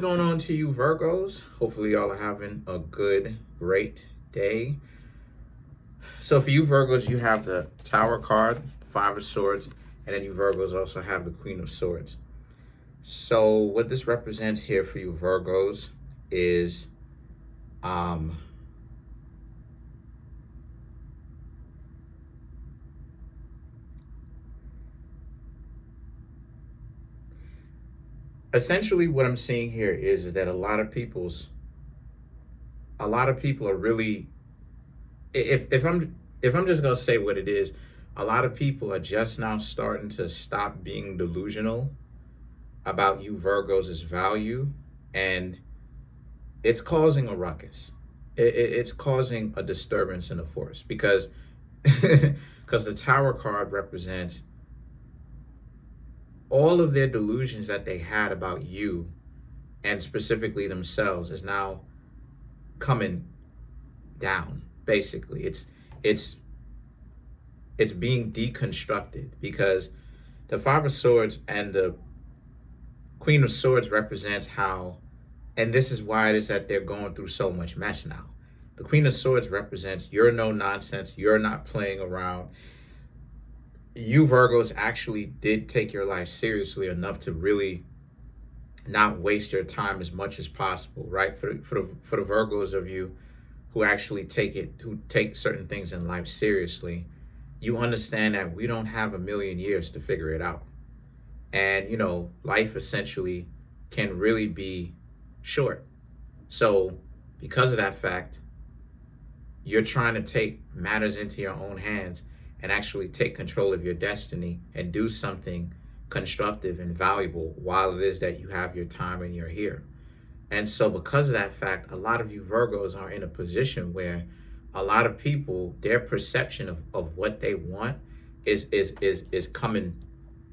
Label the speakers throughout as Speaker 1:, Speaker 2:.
Speaker 1: What's going on to you, Virgos? Hopefully, y'all are having a great day. So, for you, Virgos, you have the Tower card, Five of Swords, and then you, Virgos, also have the Queen of Swords. So, what this represents here for you, Virgos, is um, essentially what I'm seeing here is that a lot of people are really, if I'm just gonna say what it is, a lot of people are just now starting to stop being delusional about you Virgos' value, and it's causing a ruckus. It's causing a disturbance in the force because because the Tower card represents all of their delusions that they had about you and specifically themselves is now coming down. Basically, it's it's being deconstructed because the Five of Swords and the Queen of Swords represents how, and this is why it is that they're going through so much mess now. The Queen of Swords represents you're no nonsense, you're not playing around. You Virgos actually did take your life seriously enough to really not waste your time as much as possible, right? For the Virgos of you who take certain things in life seriously, you understand that we don't have a million years to figure it out. And life essentially can really be short. So because of that fact, you're trying to take matters into your own hands and actually take control of your destiny and do something constructive and valuable while it is that you have your time and you're here. And so because of that fact, a lot of you Virgos are in a position where a lot of people, their perception of what they want is coming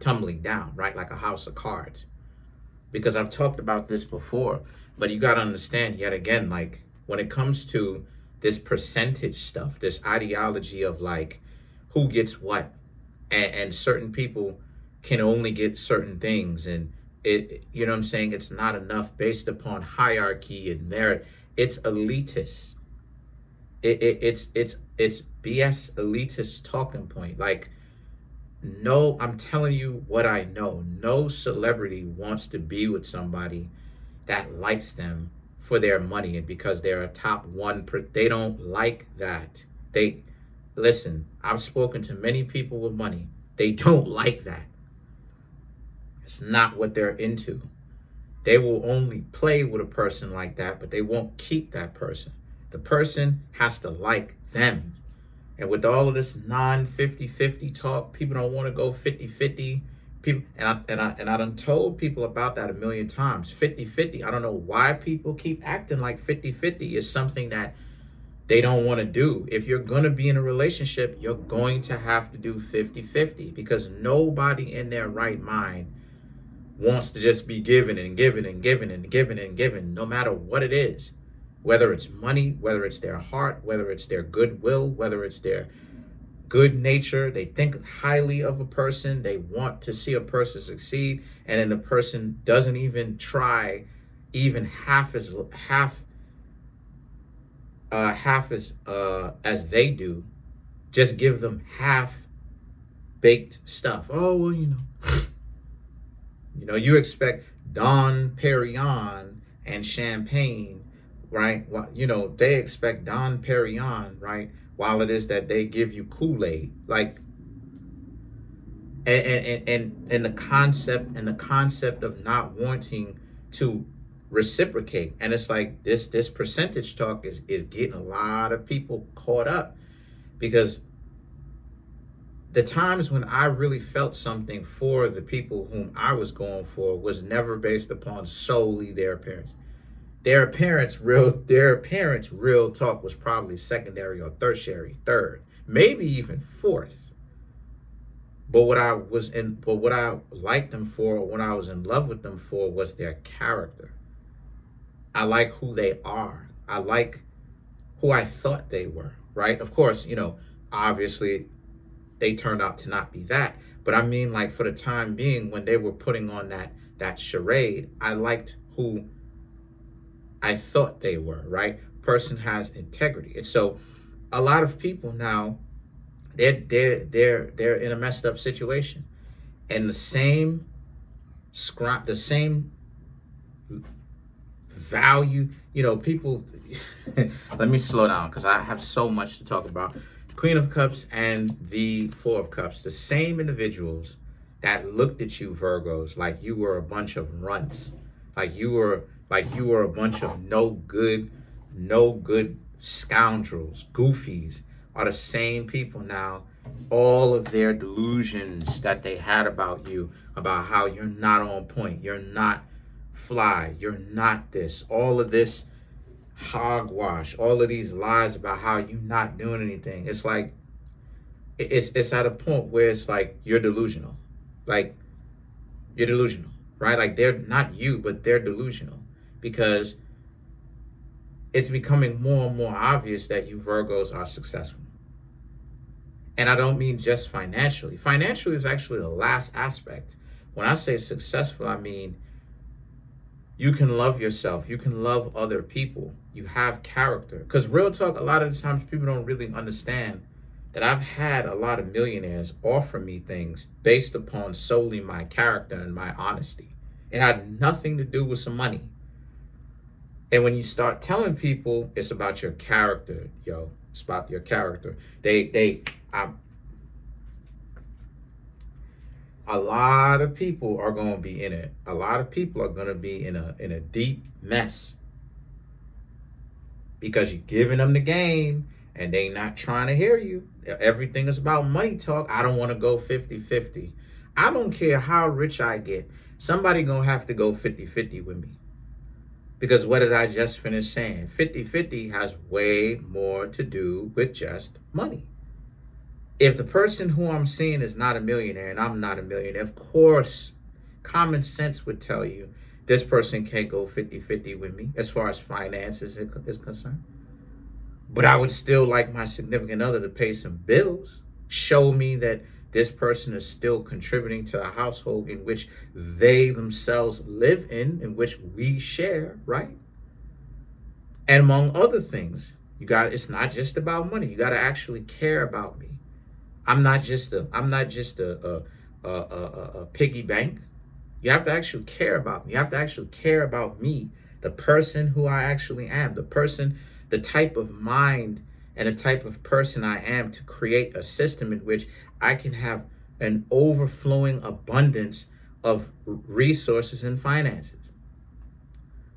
Speaker 1: tumbling down, right? Like a house of cards. Because I've talked about this before, but you got to understand yet again, like when it comes to this percentage stuff, this ideology of like who gets what, and certain people can only get certain things, and you know what I'm saying, it's not enough based upon hierarchy and merit. It's elitist. It's BS elitist talking point. Like, no, I'm telling you what I know. No celebrity wants to be with somebody that likes them for their money and because they're a top one. They don't like that. They listen. I've spoken to many people with money. They don't like that. It's not what they're into. They will only play with a person like that, but they won't keep that person. The person has to like them. And with all of this non-50-50 talk, people don't want to go 50-50. People and I done told people about that a million times. 50-50. I don't know why people keep acting like 50-50 is something that they don't want to do. If you're going to be in a relationship, you're going to have to do 50-50 because nobody in their right mind wants to just be giving and giving and giving and giving and giving, no matter what it is. Whether it's money, whether it's their heart, whether it's their goodwill, whether it's their good nature, they think highly of a person, they want to see a person succeed, and then the person doesn't even try even half as they do. Just give them half baked stuff. Oh well, you expect Dom Perignon and champagne, right? Well, they expect Dom Perignon, right? While it is that they give you Kool-Aid, like, and the concept of not wanting to reciprocate, and it's like this percentage talk is getting a lot of people caught up because the times when I really felt something for the people whom I was going for was never based upon solely their appearance. Their parents' real talk was probably secondary or tertiary, third, maybe even fourth. But what I liked them for, or what I was in love with them for, was their character. I like who they are. I like who I thought they were, right? Of course, obviously they turned out to not be that. But I mean, like, for the time being, when they were putting on that charade, I liked who I thought they were, right? Person has integrity. And so a lot of people now, they're in a messed up situation. And the same value, people let me slow down because I have so much to talk about. Queen of Cups and the Four of Cups, the same individuals that looked at you, Virgos, like you were a bunch of runts, like you were a bunch of no good scoundrels, goofies, are the same people now. All of their delusions that they had about you, about how you're not on point, you're not fly, you're not this, all of this hogwash, all of these lies about how you're not doing anything. It's like it's at a point where it's like you're delusional. Like you're delusional, right? Like they're not you, but they're delusional because it's becoming more and more obvious that you Virgos are successful. And I don't mean just financially. Financially is actually the last aspect. When I say successful, I mean you can love yourself. You can love other people. You have character. Because real talk, a lot of the times people don't really understand that I've had a lot of millionaires offer me things based upon solely my character and my honesty. It had nothing to do with some money. And when you start telling people it's about your character, it's about your character. A lot of people are going to be in it. A lot of people are going to be in a deep mess because you're giving them the game and they not trying to hear you. Everything is about money talk. I don't want to go 50-50. I don't care how rich I get. Somebody going to have to go 50-50 with me. Because what did I just finish saying? 50-50 has way more to do with just money. If the person who I'm seeing is not a millionaire and I'm not a millionaire, of course, common sense would tell you this person can't go 50-50 with me as far as finances is concerned. But I would still like my significant other to pay some bills, show me that this person is still contributing to the household in which they themselves live in which we share, right? And among other things, it's not just about money. You got to actually care about me. I'm not just a piggy bank. You have to actually care about me. You have to actually care about me, the person who I actually am, the type of mind and the type of person I am, to create a system in which I can have an overflowing abundance of resources and finances.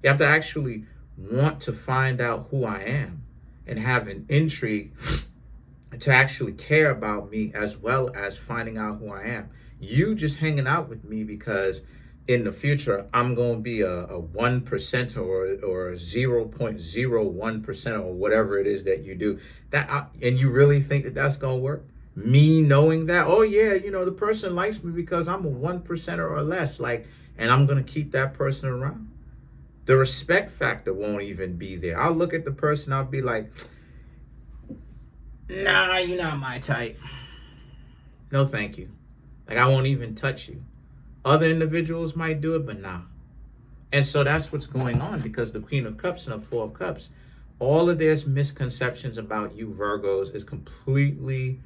Speaker 1: You have to actually want to find out who I am and have an intrigue to actually care about me as well as finding out who I am. You just hanging out with me because in the future I'm going to be a 1% or 0.01% or whatever it is that you do. And you really think that that's going to work? Me knowing that, oh yeah, the person likes me because I'm a 1% or less, and I'm going to keep that person around. The respect factor won't even be there. I'll look at the person, I'll be like, nah, you're not my type. No, thank you. I won't even touch you. Other individuals might do it, but nah. And so that's what's going on, because the Queen of Cups and the Four of Cups, all of their misconceptions about you Virgos is completely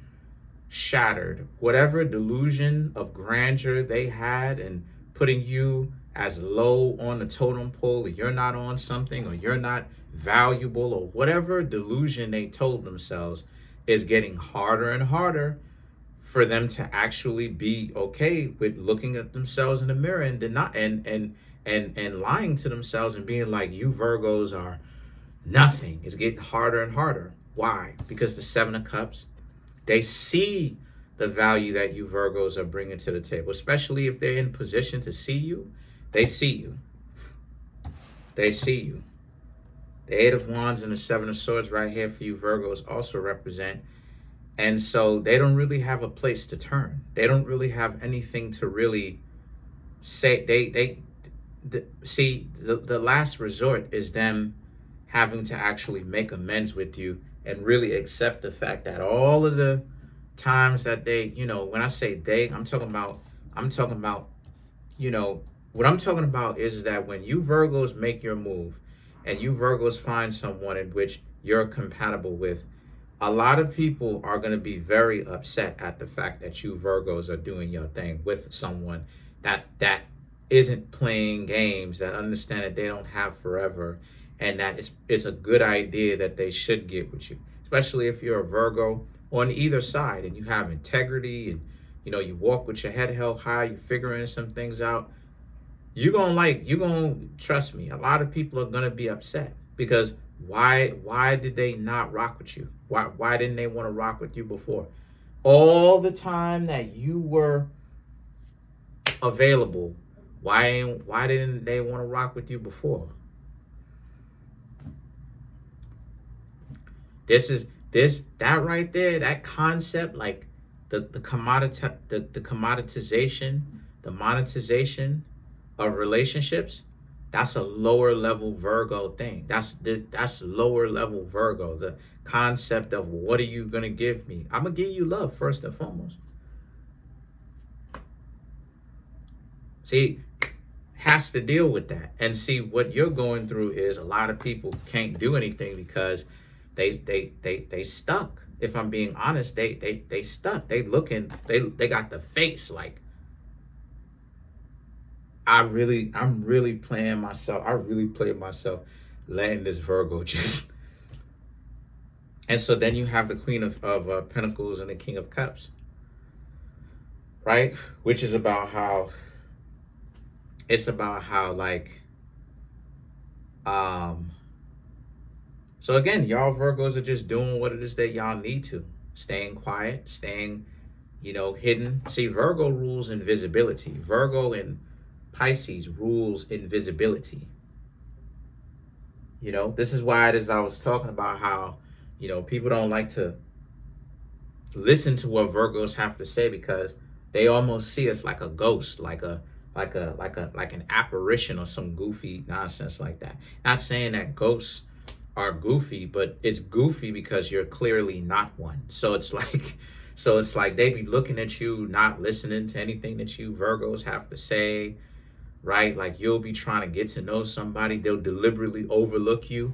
Speaker 1: shattered. Whatever delusion of grandeur they had and putting you as low on the totem pole, or you're not on something, or you're not valuable, or whatever delusion they told themselves, is getting harder and harder for them to actually be okay with looking at themselves in the mirror and lying to themselves and being like, you Virgos are nothing. It's getting harder and harder. Why? Because the Seven of Cups, they see the value that you Virgos are bringing to the table, especially if they're in position to see you. They see you. They see you. The Eight of Wands and the Seven of Swords right here for you Virgos also represent. And so they don't really have a place to turn. They don't really have anything to really say. The last resort is them having to actually make amends with you and really accept the fact that all of the times that they, when I say they, what I'm talking about is that when you Virgos make your move and you Virgos find someone in which you're compatible with, a lot of people are going to be very upset at the fact that you Virgos are doing your thing with someone that isn't playing games, that understand that they don't have forever, and that it's a good idea that they should get with you, especially if you're a Virgo on either side and you have integrity, and you walk with your head held high, you're figuring some things out. You're gonna trust me, a lot of people are gonna be upset because why did they not rock with you? Why didn't they want to rock with you before? All the time that you were available, why didn't they want to rock with you before? That right there, that concept, like the commoditization, the monetization of relationships, that's a lower level Virgo thing. That's lower level Virgo. The concept of, what are you gonna give me? I'm gonna give you love first and foremost. See, has to deal with that. And see, what you're going through is a lot of people can't do anything because they stuck. If I'm being honest, they stuck. They got the face like, I'm really playing myself. I really played myself letting this Virgo just. And so then you have the Queen of Pentacles and the King of Cups, right? Which is about how, like, so again, y'all Virgos are just doing what it is that y'all need to. Staying quiet, staying, hidden. See, Virgo rules invisibility. Virgo and Pisces rules invisibility. This is why I was talking about how, people don't like to listen to what Virgos have to say because they almost see us like a ghost, like an apparition or some goofy nonsense like that. Not saying that ghosts are goofy, but it's goofy because you're clearly not one. So it's like they be looking at you, not listening to anything that you Virgos have to say, right? Like, you'll be trying to get to know somebody, they'll deliberately overlook you.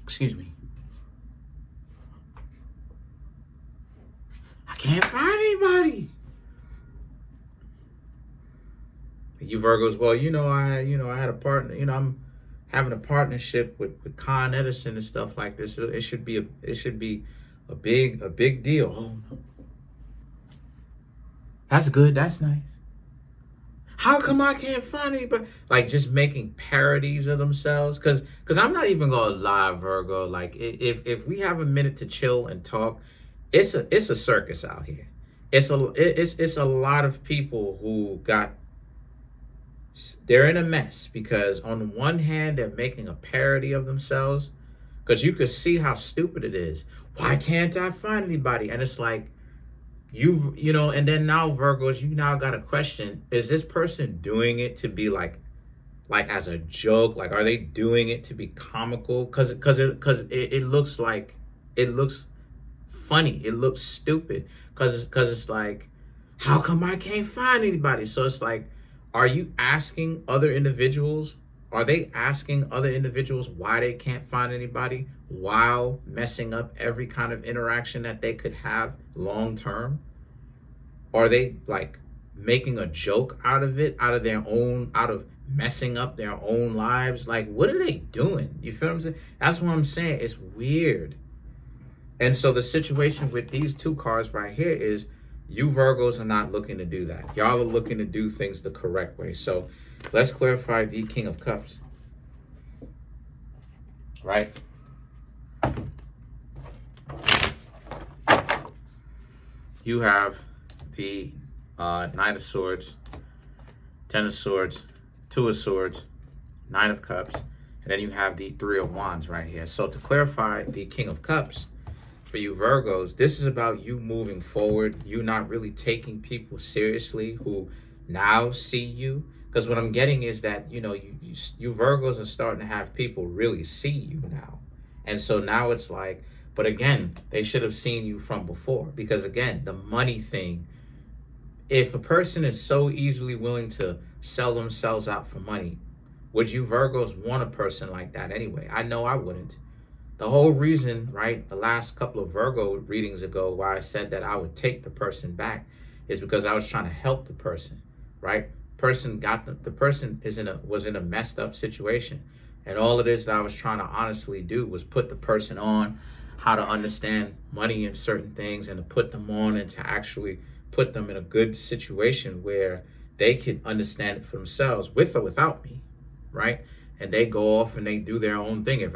Speaker 1: Excuse me. I can't find anybody. You Virgos, well, I had a partner, I'm having a partnership with Con Edison and stuff like this. It should be a big deal. Oh, that's good. That's nice. How come I can't find anybody? Like, just making parodies of themselves. Cause I'm not even gonna lie, Virgo. Like, if we have a minute to chill and talk, it's a circus out here. It's a lot of people who they're in a mess because on one hand they're making a parody of themselves, because you could see how stupid it is. Why can't I find anybody? And it's like, and then now Virgos, you now got to question, is this person doing it to be like as a joke? Like, are they doing it to be comical? Because it looks like, it looks funny, it looks stupid, because it's like, how come I can't find anybody? So it's like, are you asking other individuals? Are they asking other individuals why they can't find anybody while messing up every kind of interaction that they could have long term? Are they like making a joke out of it, out of messing up their own lives? Like, what are they doing? You feel what I'm saying? That's what I'm saying. It's weird. And so the situation with these two cards right here is, you Virgos are not looking to do that. Y'all are looking to do things the correct way. So let's clarify the King of Cups. Right? You have the Knight of Swords, Ten of Swords, Two of Swords, Nine of Cups, and then you have the Three of Wands right here. So to clarify the King of Cups, for you Virgos, this is about you moving forward, you not really taking people seriously who now see you. Because what I'm getting is that, you Virgos are starting to have people really see you now. And so now it's like, but again, they should have seen you from before. Because again, the money thing, if a person is so easily willing to sell themselves out for money. Would you Virgos want a person like that anyway? I know I wouldn't. The whole reason, right, the last couple of Virgo readings ago, why I said that I would take the person back is because I was trying to help the person, right? Person got the person was in a messed up situation. And all it is that I was trying to honestly do was put the person on how to understand money and certain things, and to put them on and to actually put them in a good situation where they could understand it for themselves, with or without me, right? And they go off and they do their own thing, if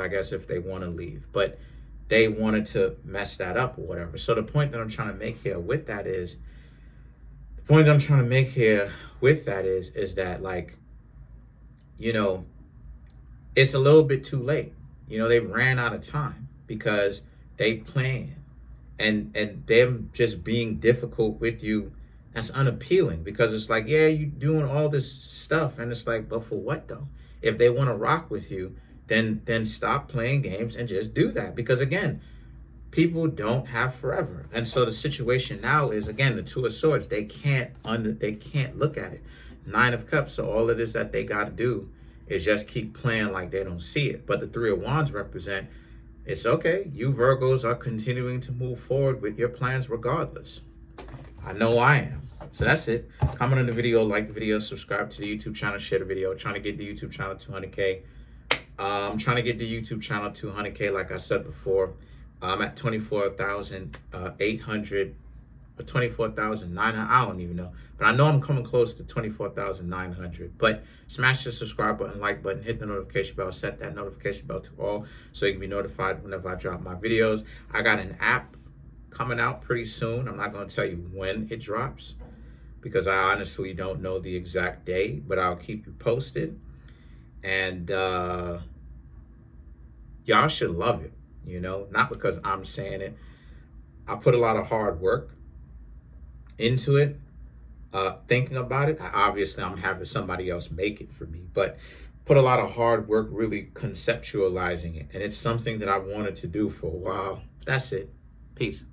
Speaker 1: they want to leave. But they wanted to mess that up or whatever. So the point that I'm trying to make here with that is, is that, like, you know, it's a little bit too late. You know, they ran out of time because they planned, and them just being difficult with you, that's unappealing, because it's like, yeah, you doing all this stuff, and it's like, but for what though? If they want to rock with you, then stop playing games and just do that. Because again, people don't have forever. And so the situation now is, again, the Two of Swords. They can't look at it. Nine of Cups. So all it is that they got to do is just keep playing like they don't see it. But the Three of Wands represent, it's okay. You Virgos are continuing to move forward with your plans regardless. I know I am. So that's it. Comment on the video, like the video, subscribe to the YouTube channel, share the video. Trying to get the YouTube channel to 200K. I'm trying to get the YouTube channel to 200K, like I said before. I'm at 24,800 or 24,900. I don't even know. But I know I'm coming close to 24,900. But smash the subscribe button, like button, hit the notification bell, set that notification bell to all so you can be notified whenever I drop my videos. I got an app coming out pretty soon. I'm not going to tell you when it drops because I honestly don't know the exact day, but I'll keep you posted. And y'all should love it, you know, not because I'm saying it. I put a lot of hard work into it, thinking about it. Obviously, I'm having somebody else make it for me, but put a lot of hard work really conceptualizing it. And it's something that I wanted to do for a while. That's it. Peace.